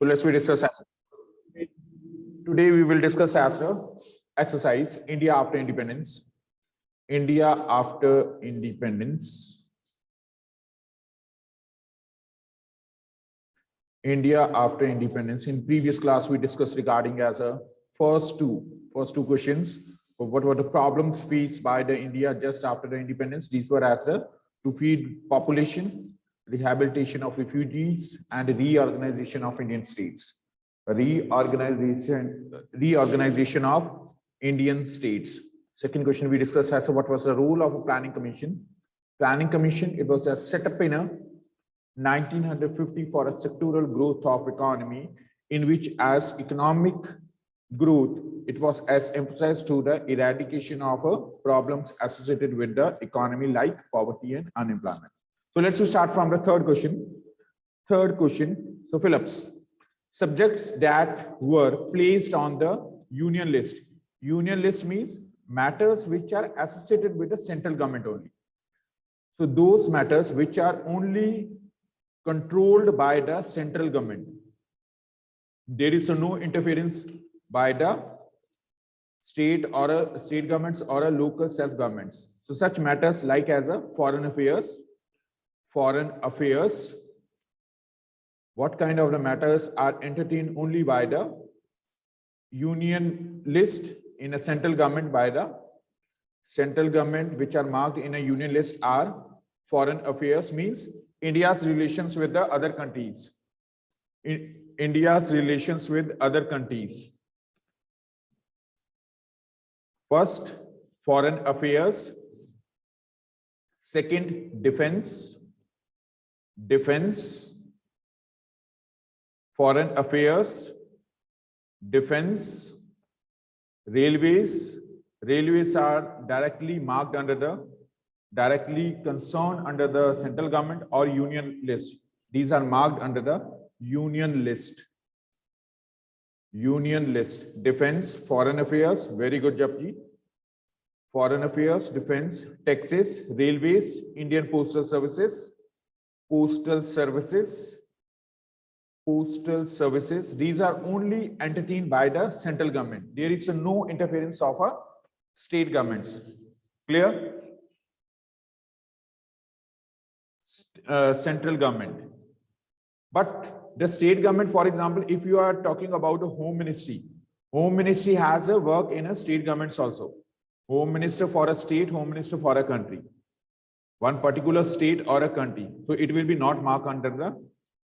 So let's we discuss as today we will discuss as a exercise India after independence. India after independence. India after independence. In previous class, we discussed regarding as a first two questions. What were the problems faced by the India just after the independence? These were as a to feed population, rehabilitation of refugees, and reorganization of Indian states. Reorganization of Indian states. Second question we discussed as what was the role of a planning commission. Planning commission, it was set up in a 1950 for a sectoral growth of economy, in which as economic growth, it was as emphasized to the eradication of problems associated with the economy like poverty and unemployment. So let's start from the third question. Third question, so Phillips, subjects that were placed on the union list. Union list means matters which are associated with the central government only. So those matters which are only controlled by the central government. There is no interference by the state governments or a local self governments. So such matters like as a foreign affairs. What kind of the matters are entertained only by the union list in a central government by the central government, which are marked in a union list are foreign affairs, means India's relations with the other countries. India's relations with other countries. First, foreign affairs. Second, defense. Foreign affairs, defense, railways. Railways are directly marked under the directly concerned under the central government or union list. These are marked under the union list. Union list. Defense, foreign affairs. Very good, Japji. Foreign affairs, defense, taxes, railways, Indian postal services, postal services. These are only entertained by the central government. There is no interference of a state governments. Clear? Central government. But the state government, for example, if you are talking about a home ministry has a work in a state governments also. Home minister for a state, home minister for a country. One particular state or a country. So it will be not marked under the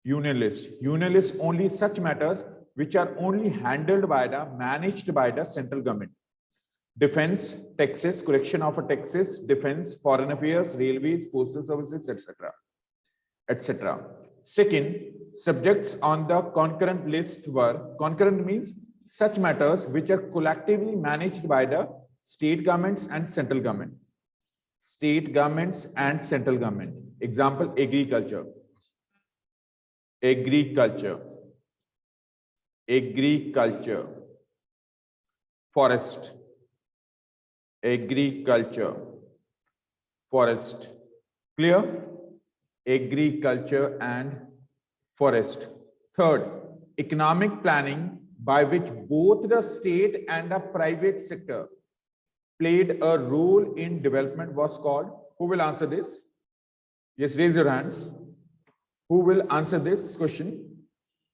union list. Union list only such matters which are only handled by managed by the central government. Defense, taxes, collection of a taxes, defense, foreign affairs, railways, postal services, etc. etc. Second, subjects on the concurrent list were, concurrent means such matters which are collectively managed by the state governments and central government. State governments and central government. Example, agriculture. Forest. Clear? Agriculture and forest. Third, economic planning by which both the state and the private sector played a role in development was called. Who will answer this? Yes, raise your hands. Who will answer this question?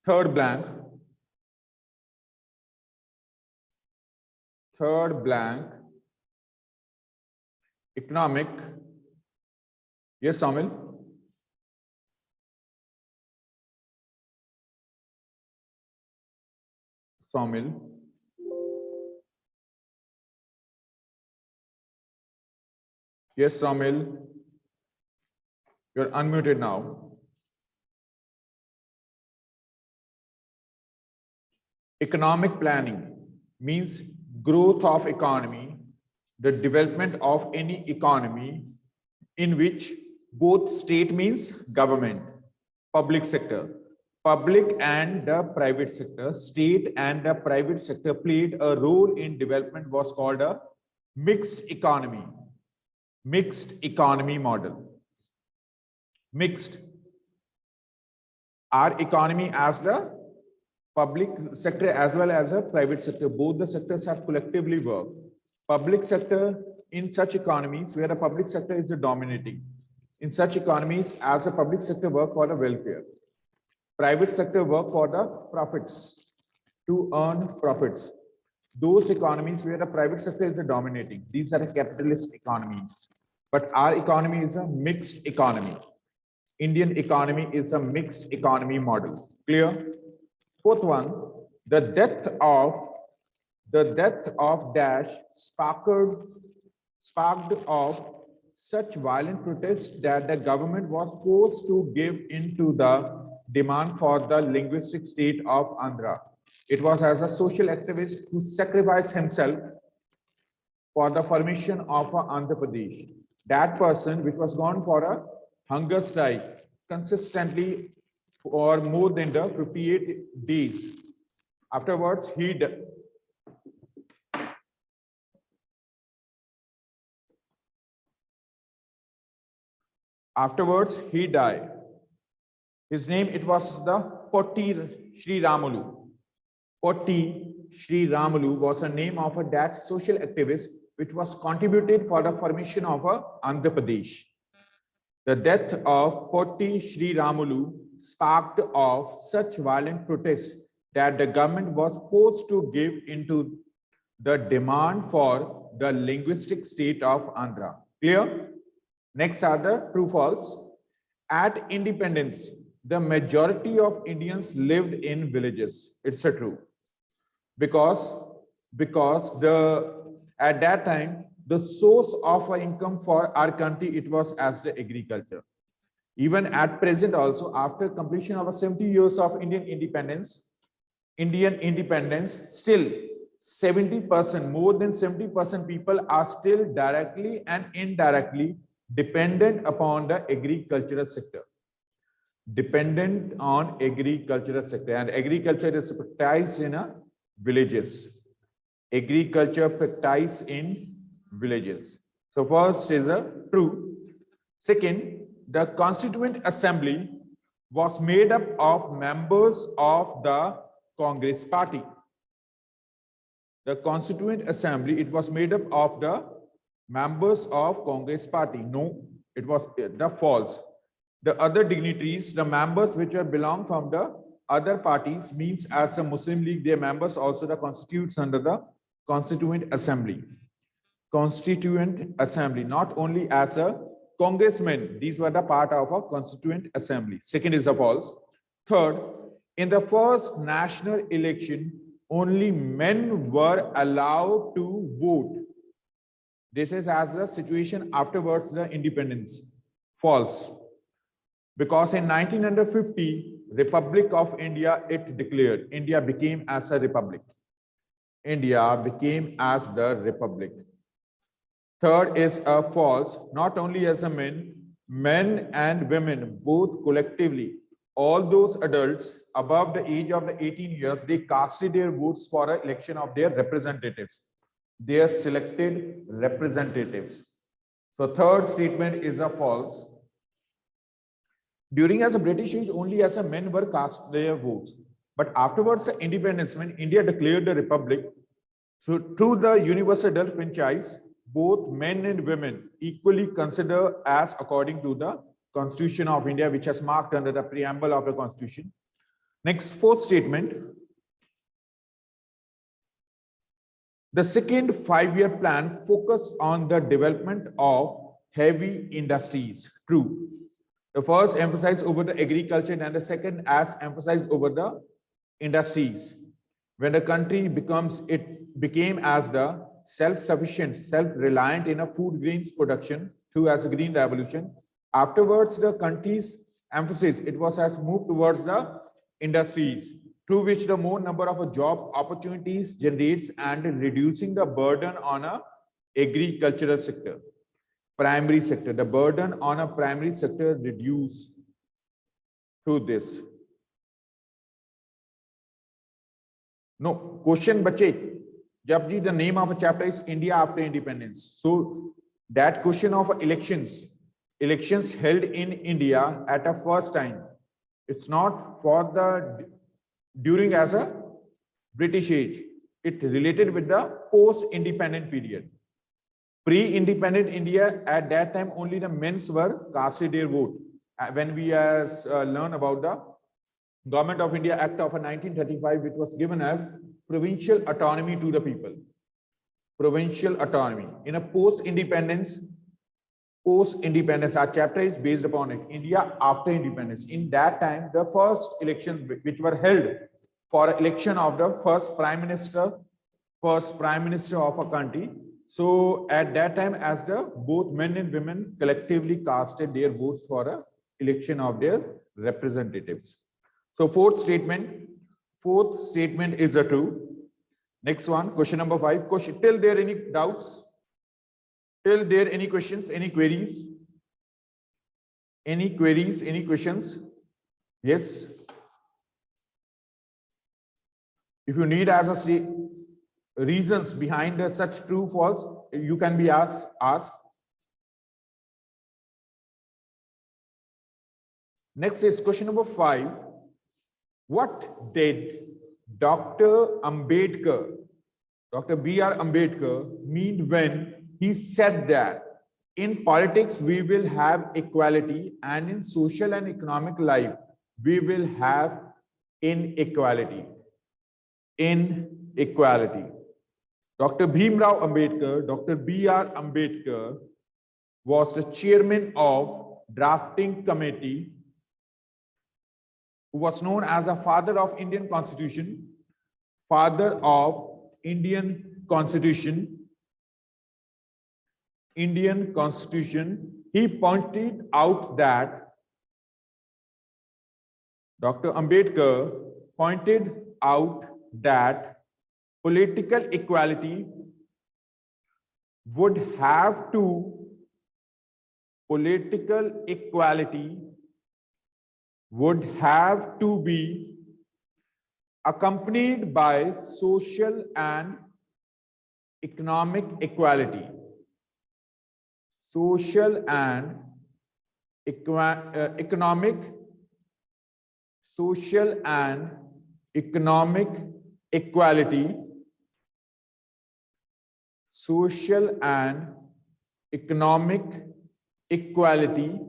Third blank. Economic. Yes, Samil. Yes, Samil. You're unmuted now. Economic planning means growth of economy, the development of any economy in which both state means government, public sector, public and the private sector, state and the private sector played a role in development was called a mixed economy model. Mixed. Our economy as the Public sector as well as a private sector, both the sectors have collectively worked. Public sector in such economies where the public sector is the dominating. In such economies, as a public sector work for the welfare. Private sector work for the profits, to earn profits. Those economies where the private sector is the dominating, these are the capitalist economies. But our economy is a mixed economy. Indian economy is a mixed economy model. Clear? Fourth one, the death of Dash sparked off such violent protests that the government was forced to give in to the demand for the linguistic state of Andhra. It was as a social activist who sacrificed himself for the formation of Andhra Pradesh. That person, which was gone for a hunger strike consistently for more than the 58 days. Afterwards, he died. His name, it was the Potti Sri Ramulu. Potti Sri Ramulu was the name of a that social activist which was contributed for the formation of Andhra Pradesh. The death of Potti Sri Ramulu sparked off such violent protests that the government was forced to give into the demand for the linguistic state of Andhra. Clear? Next are the true false. At independence, the majority of Indians lived in villages. It's a true. Because at that time, the source of income for our country, it was as the agriculture. Even at present also, after completion of 70 years of Indian independence, still 70%, more than 70% people are still directly and indirectly dependent upon the agricultural sector. Dependent on agricultural sector, and agriculture is practiced in villages. Agriculture practiced in villages. So first is a true. Second, the Constituent Assembly was made up of members of the Congress Party. The Constituent Assembly, it was made up of the members of Congress Party. No, it was the false. The other dignitaries, the members which belong from the other parties, means as a Muslim League, their members also the constitutes under the Constituent Assembly. Constituent Assembly, not only as a congressman, these were the part of a Constituent Assembly. Second is a false. Third, in the first national election, only men were allowed to vote. This is as the situation afterwards the independence. False. Because in 1950, Republic of India, it declared, India became as a republic. India became as the republic. Third is a false, not only as a men and women, both collectively, all those adults above the age of the 18 years, they casted their votes for an election of their representatives, their selected representatives. So third statement is a false. During as a British age, only as a men were cast their votes. But afterwards, the independence, when India declared the republic, so through the universal adult franchise, both men and women equally considered as according to the Constitution of India, which has marked under the preamble of the Constitution. Next, fourth statement. The second five-year plan focused on the development of heavy industries. True. The first emphasized over the agriculture and the second as emphasized over the industries. When the country became as the self-sufficient, self-reliant in a food grains production through as a green revolution. Afterwards, the country's emphasis, it was as moved towards the industries, through which the more number of job opportunities generates and reducing the burden on a agricultural sector. Primary sector, the burden on a primary sector reduced through this. No, question bache. Japji, the name of a chapter is India after independence. So that question of elections held in India at a first time. It's not for the during as a British age. It related with the post-independent period. Pre-independent India, at that time, only the men's were casted their vote. When we learn about the Government of India Act of 1935, which was given as provincial autonomy to the people. Provincial autonomy. In a post-independence, our chapter is based upon it. India after independence. In that time, the first elections which were held for election of the first prime minister of a country. So at that time, as the both men and women collectively casted their votes for a election of their representatives. So fourth statement is a true. Next one, question number 5. Question, till there any doubts? Till there any questions, any queries? Any queries, any questions? Yes. If you need as a reasons behind such true false, you can be asked. Next is question number 5. What did Dr. Ambedkar, Dr. B.R. Ambedkar mean when he said that in politics we will have equality and in social and economic life we will have inequality? Inequality. Dr. Bhimrao Ambedkar, Dr. B.R. Ambedkar was the chairman of drafting committee, who was known as the father of Indian Constitution, Indian Constitution. He pointed out that Dr. Ambedkar pointed out that political equality would have to be accompanied by social and economic equality. Social and economic equality. Social and economic equality.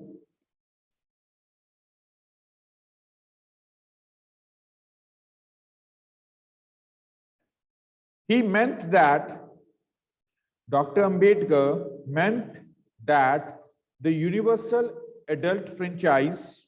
He meant that, Dr. Ambedkar meant that the universal adult franchise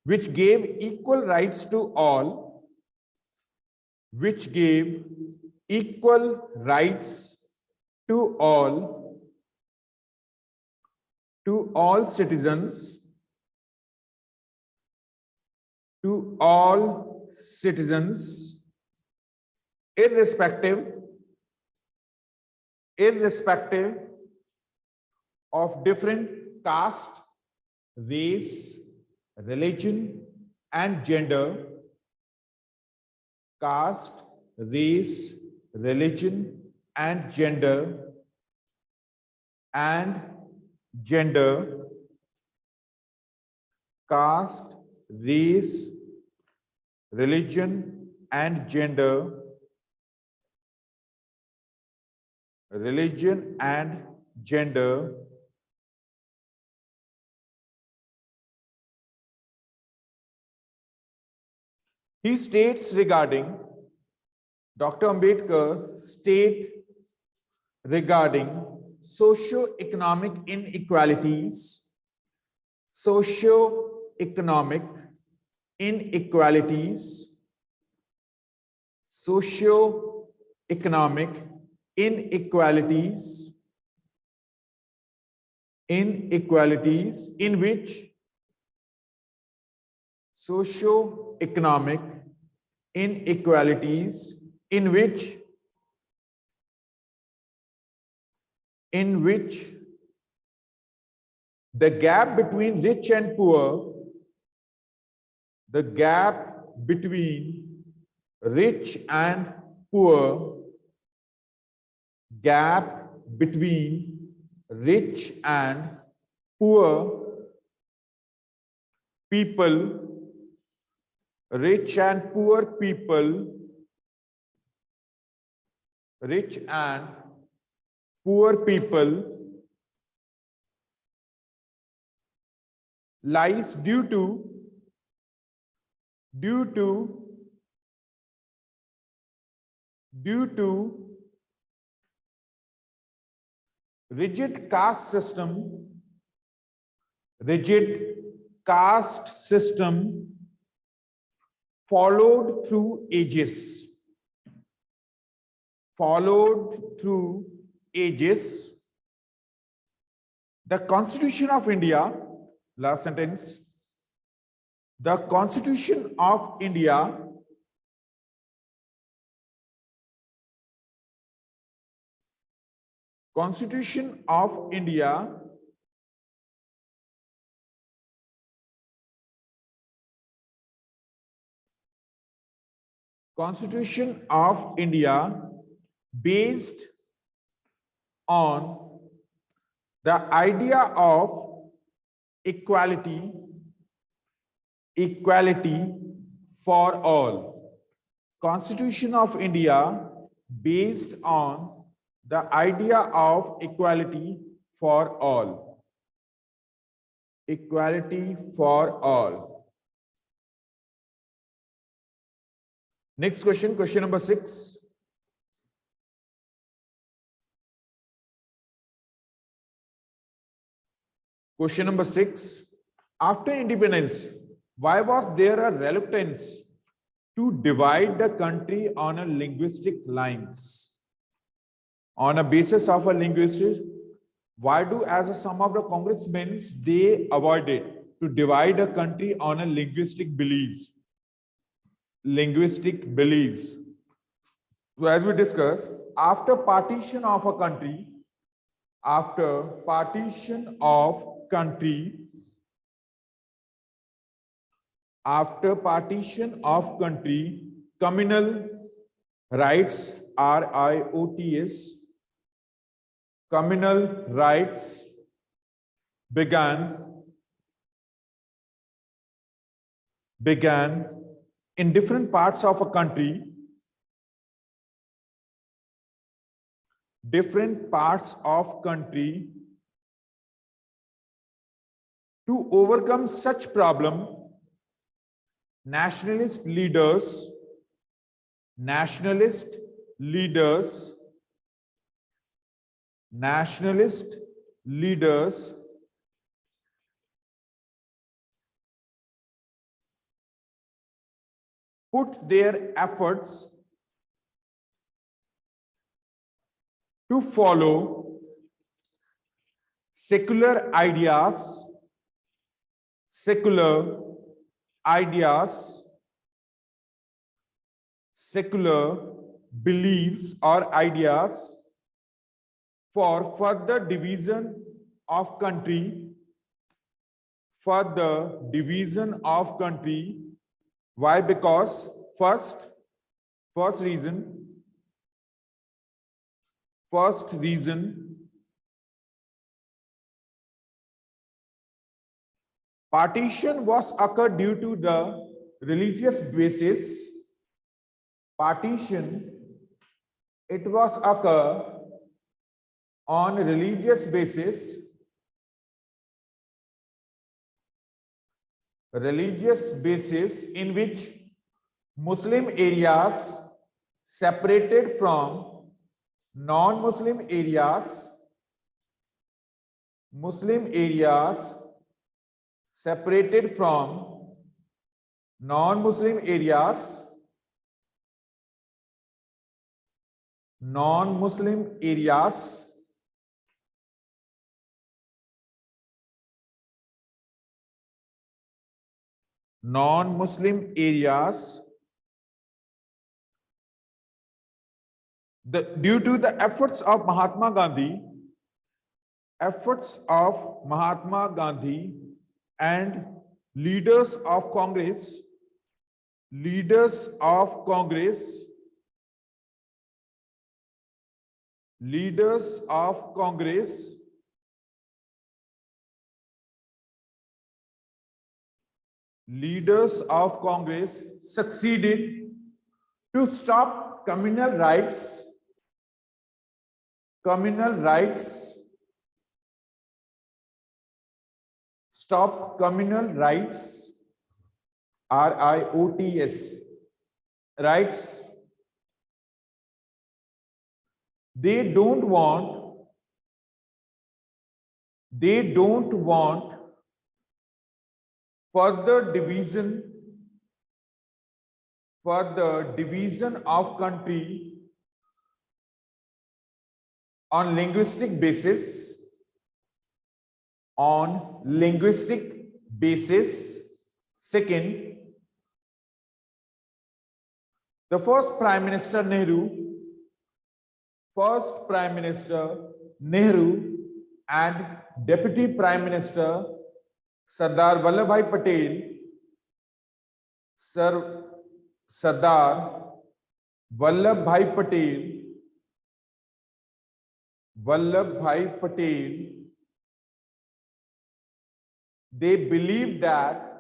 which gave equal rights to all, citizens, irrespective of different caste, race, religion and gender. Caste, race, religion and gender. Caste, race, religion and gender. He states regarding, Dr. Ambedkar state regarding socio-economic inequalities, socio-economic inequalities in which socio-economic inequalities in which in which the gap between rich and poor, the gap between rich and poor, gap between rich and poor people, rich and poor people, rich and poor people lies due to rigid caste system followed through ages. The Constitution of India, last sentence, the Constitution of India based on the idea of equality for all. Constitution of India based on the idea of equality for all. Equality for all. Next question, question number 6. Question number 6. After independence, why was there a reluctance to divide the country on a linguistic lines? On a basis of a linguistic, why do as some of the congressmen they avoided to divide a country on a linguistic beliefs? So as we discussed, after partition of a country, communal rights, RIOTS, communal rights began in different parts of a country, to overcome such problem. Nationalist leaders put their efforts to follow secular ideas, secular beliefs or ideas for further division of country. Why? Because first reason, partition was occurred due to the religious basis. It was occur on religious basis. In which Muslim areas separated from non-Muslim areas. Separated from non-Muslim areas. Due to the efforts of Mahatma Gandhi, efforts of Mahatma Gandhi and leaders of Congress, leaders of Congress, leaders of Congress, leaders of Congress succeeded to stop communal rights, stop communal rights, RIOTS, rights. They don't want further division of country on linguistic basis, Second, the first Prime Minister Nehru and Deputy Prime Minister Sardar Vallabhbhai Patel, Sardar Vallabhbhai Patel, they believed that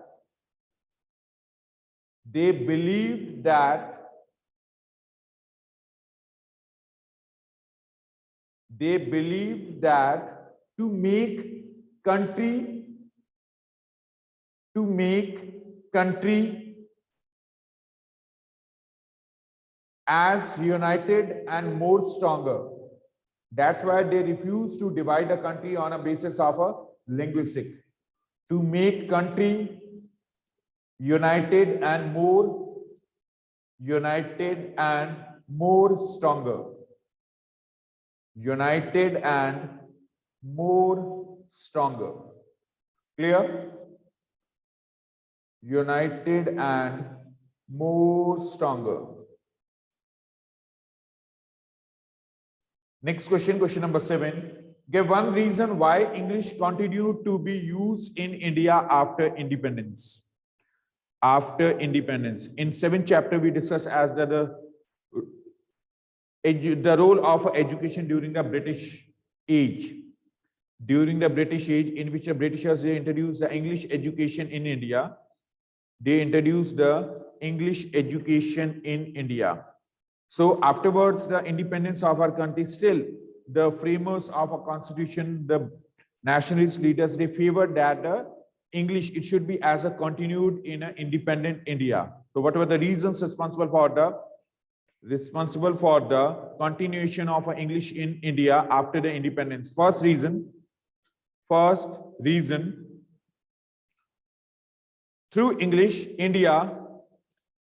to make country as united and more stronger. That's why they refuse to divide a country on a basis of a linguistic. To make country united and more stronger. United and more stronger. Clear? United and more stronger. Next question, question number 7. Give one reason why English continued to be used in India after independence. In 7th chapter, we discuss as the role of education during the British age. During the British age, in which the Britishers they introduced the English education in India. They introduced the English education in India. So afterwards, the independence of our country, still the framers of a constitution, the nationalist leaders, they favored that the English, it should be as a continued in an independent India. So what were the reasons responsible for the continuation of English in India after the independence? First reason, through English, India,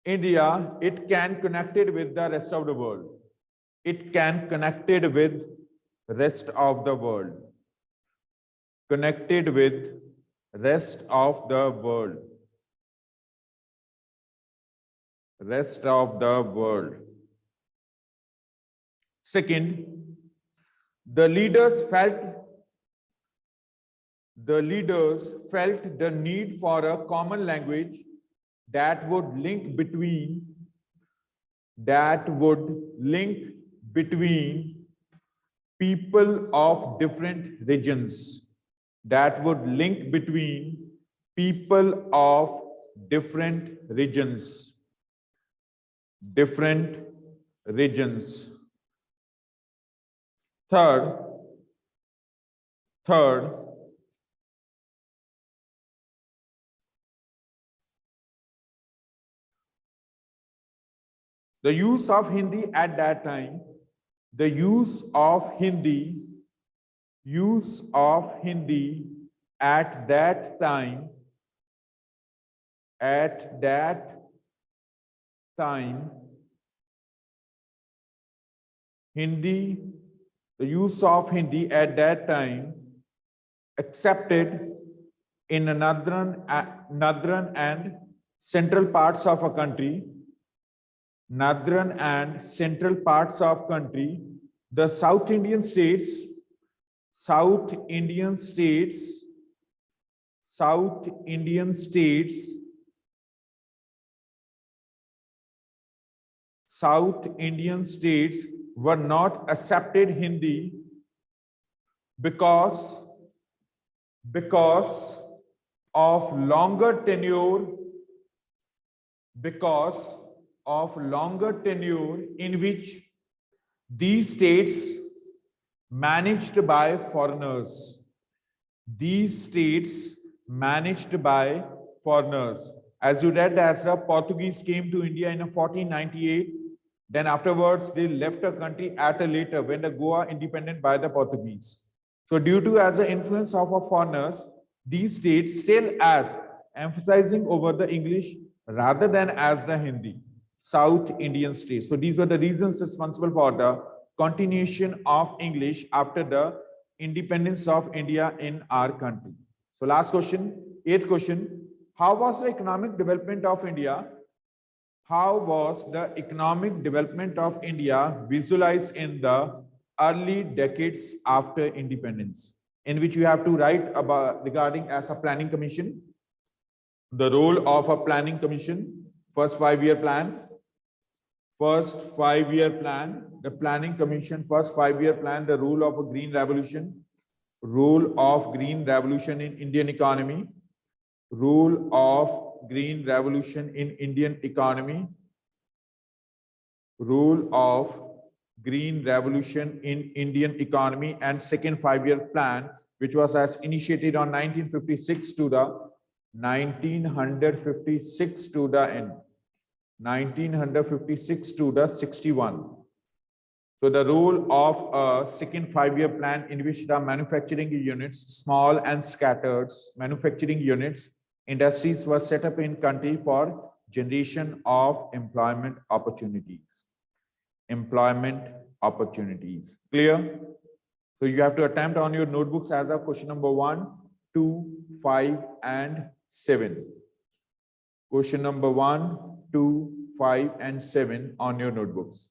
it can connected with the rest of the world. It can connected with rest of the world. Connected with rest of the world. Rest of the world. Second, the leaders felt the need for a common language that would link between people of different regions. That would link between people of different regions. Third, the use of Hindi at that time, accepted in northern and central parts of a country. The South Indian states South Indian states, South Indian states, South Indian states were not accepted Hindi because of longer tenure, because of longer tenure in which these states managed by foreigners. These states managed by foreigners. As you read, as the Portuguese came to India in 1498, then afterwards they left the country at a later when the Goa independent by the Portuguese. So due to as the influence of foreigners, these states still as emphasizing over the English rather than as the Hindi, South Indian states. So these were the reasons responsible for the continuation of English after the independence of India in our country. So last question, eighth question, how was the economic development of India? How was the economic development of India visualized in the early decades after independence, in which you have to write about regarding as a planning commission, the role of a planning commission, first 5-year plan, the planning commission, first 5-year plan, the role of a green revolution, role of green revolution in Indian economy, role of green revolution in Indian economy, role of green revolution in Indian economy, and second 5-year plan, which was as initiated on 1956 to the 1956 to the end, 1956 to the 61. So the role of a second 5-year plan in which the manufacturing units, small and scattered manufacturing units, industries were set up in country for generation of employment opportunities. Clear? So you have to attempt on your notebooks as of question number 1, 2, 5, and 7. Question number 1, 2, 5, and 7 on your notebooks.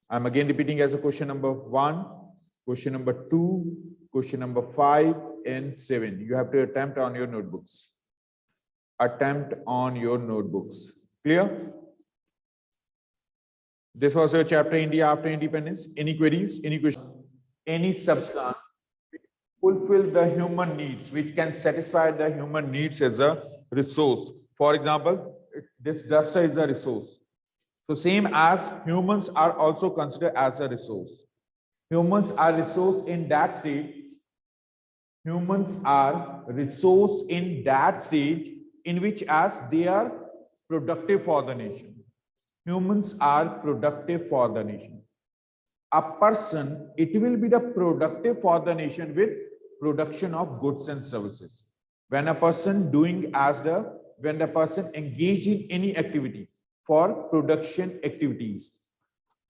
I'm again repeating as a question number 1, question number 2, question number 5, and 7. You have to attempt on your notebooks. Attempt on your notebooks. Clear? This was your chapter India after independence. Any queries? Any questions? Any substance which fulfill the human needs, which can satisfy the human needs as a resource. For example, this duster is a resource. So same as humans are also considered as a resource. Humans are resource in that state. Humans are resource in that stage in which as they are productive for the nation. Humans are productive for the nation. A person, it will be the productive for the nation with production of goods and services. When a person when the person engage in any activity for production activities,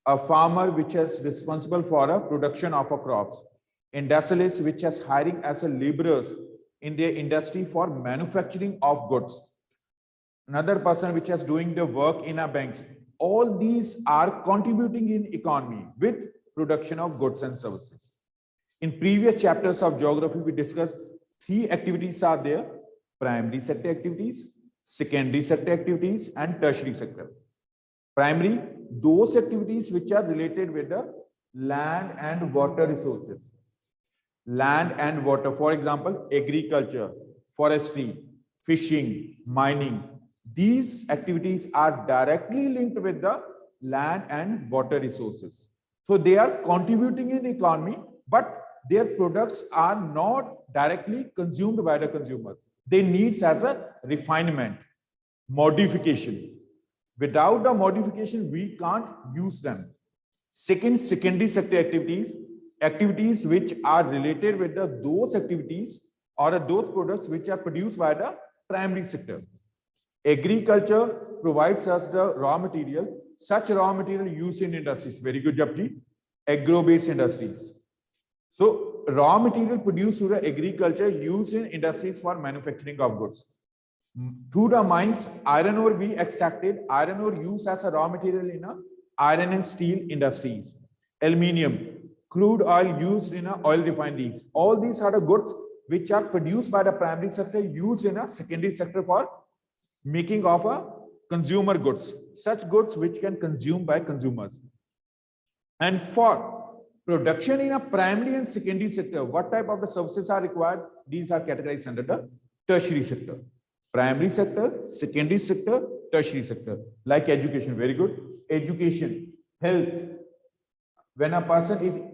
a farmer which is responsible for a production of a crops, industrialists which is hiring as a laborers in their industry for manufacturing of goods, another person which is doing the work in a banks. All these are contributing in economy with production of goods and services. In previous chapters of geography, we discussed 3 activities are there: primary sector activities, secondary sector activities, and tertiary sector. Primary, those activities which are related with the land and water resources. Land and water, for example, agriculture, forestry, fishing, mining. These activities are directly linked with the land and water resources. So they are contributing in the economy, but their products are not directly consumed by the consumers. They need as a refinement, modification. Without the modification, we can't use them. Second, secondary sector activities, activities which are related with those activities or those products which are produced by the primary sector. Agriculture provides us the raw material, such raw material used in industries. Very good, Japji. Agro-based industries. So raw material produced through the agriculture used in industries for manufacturing of goods. Through the mines, iron ore we extracted, iron ore used as a raw material in iron and steel industries. Aluminium, crude oil used in oil refineries. All these are the goods which are produced by the primary sector, used in a secondary sector for making of a consumer goods, such goods which can consume by consumers. And for production in a primary and secondary sector, what type of the services are required? These are categorized under the tertiary sector. Primary sector, secondary sector, tertiary sector. Like education, very good. Education, health. When a person,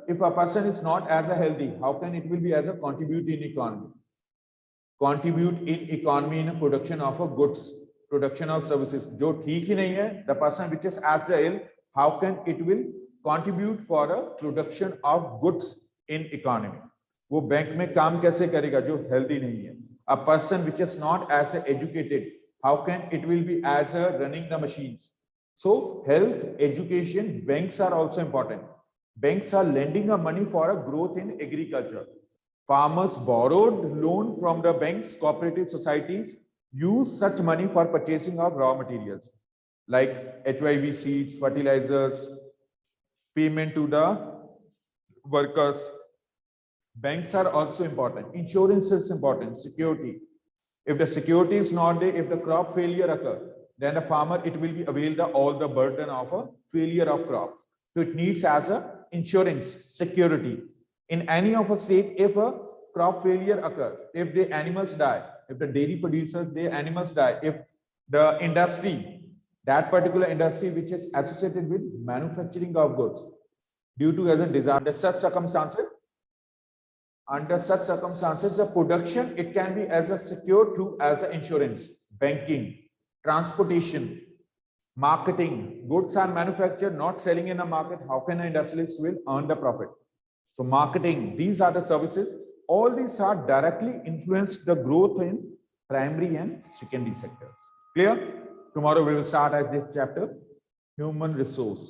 if a person is not as a healthy, how can it will be as a contribute in economy? Contribute in economy in a production of a goods, production of services. जो ठीक ही नहीं है, the person which is as ill, how can it will contribute for a production of goods in economy? वो bank में काम कैसे करेगा जो healthy नहीं है? A person which is not as educated, how can it will be as a running the machines? So health, education, banks are also important. Banks are lending a money for a growth in agriculture. Farmers borrowed loan from the banks, cooperative societies, use such money for purchasing of raw materials like HIV seeds, fertilizers, payment to the workers. Banks are also important. Insurance is important. Security. If the security is not there, if the crop failure occur, then the farmer, it will be availed all the burden of a failure of crop. So it needs as a insurance, security. In any of a state, if a crop failure occur, if the animals die, if the dairy producers, their animals die, if the industry, that particular industry which is associated with manufacturing of goods, due to as a disaster, under such circumstances, the production, it can be as a secure through as a insurance, banking, transportation, marketing. Goods are manufactured, not selling in a market. How can an industrialist will earn the profit? So marketing, these are the services. All these are directly influenced the growth in primary and secondary sectors. Clear? Tomorrow we will start at this chapter, human resource.